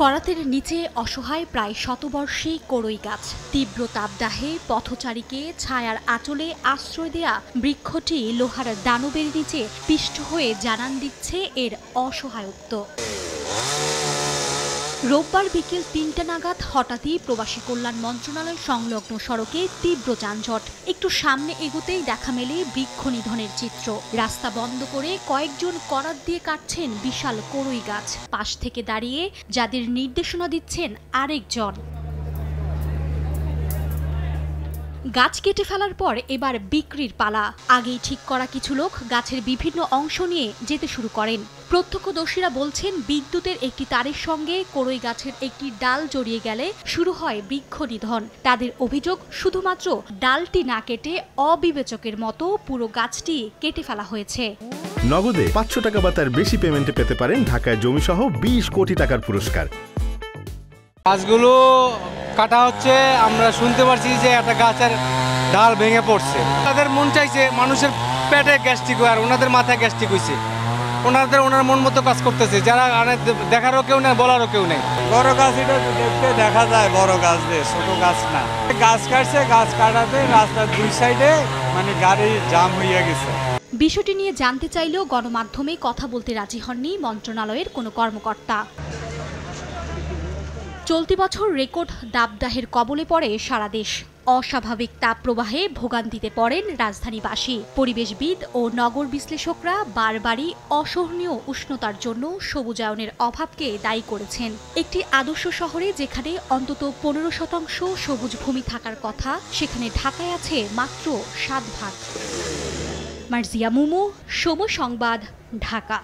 করাতের নিচে অসহায় প্রায় শতবর্ষী কড়ই গাছ। তীব্র তাপদাহে পথচারীকে ছায়ার আঁচলে আশ্রয় দেয়া বৃক্ষটি লোহার দানবের নিচে পিষ্ট হয়ে জানান দিচ্ছে এর অসহায়ত্ব। রোববার বিকেল ৩টা নাগাদ হঠাৎই প্রবাসী কল্যাণ মন্ত্রণালয় সংলগ্ন সড়কে তীব্র যানজট। একটু সামনে এগোতেই দেখা মেলে বৃক্ষ নিধনের চিত্র। রাস্তা বন্ধ করে কয়েকজন করাত দিয়ে কাটছেন বিশাল কড়ই গাছ। পাশ থেকে দাঁড়িয়ে যাদের নির্দেশনা দিচ্ছেন আরেকজন। গাছ কেটে ফেলার পর এবার বিক্রির পালা। আগেই ঠিক করা কিছু লোক গাছের বিভিন্ন অংশ নিয়ে যেতে শুরু করেন। প্রত্যক্ষদর্শীরা বলছেন, বিদ্যুতের একটি তারের সঙ্গে কড়ই গাছের একটি ডাল জড়িয়ে গেলে শুরু হয় বৃক্ষ নিধন। তাদের অভিযোগ, শুধুমাত্র ডালটি না কেটে অবিবেচকের মতো পুরো গাছটি কেটে ফেলা হয়েছে। নগদে ৫০০ টাকা বা তার বেশি পেমেন্টে পেতে পারেন ঢাকায় জমিসহ ২০ কোটি টাকার পুরস্কার। গাছগুলো কাটা হচ্ছে, আমরা শুনতে পারছি যে একটা গাছের ডাল ভেঙে পড়ছে। তাদের মন চাইছে মানুষের পেটে গ্যাস্ট্রিক আর ওনাদের মাথায় গ্যাস্ট্রিক হয়েছে। ওনার মন মতো কাজ করতেছে, যারা দেখারও কেউ নেই, বলারও কেউ নেই। বড় গাছ এটা দেখতে দেখা যায়, বড় গাছ দিয়ে ছোট গাছ না। গাছ কাটছে, গাছ কাটাতে রাস্তার দুই সাইডে গাড়ি জাম হয়ে গেছে। বিষয়টি নিয়ে জানতে চাইলেও গণমাধ্যমে কথা বলতে রাজি হননি মন্ত্রণালয়ের কোনো কর্মকর্তা। চলতি বছর রেকর্ড দাবদাহের কবলে পড়ে সারা দেশ। অস্বাভাবিক তাপপ্রবাহে ভোগান্তিতে পড়েন রাজধানীবাসী। পরিবেশবিদ ও নগর বিশ্লেষকরা বারবারই অসহনীয় উষ্ণতার জন্য সবুজায়নের অভাবকে দায়ী করেছেন। একটি আদর্শ শহরে যেখানে অন্তত ১৫% সবুজ ভূমি থাকার কথা, সেখানে ঢাকায় আছে মাত্র ৭ ভাগ। মার্জিয়া মুমু, সময় সংবাদ, ঢাকা।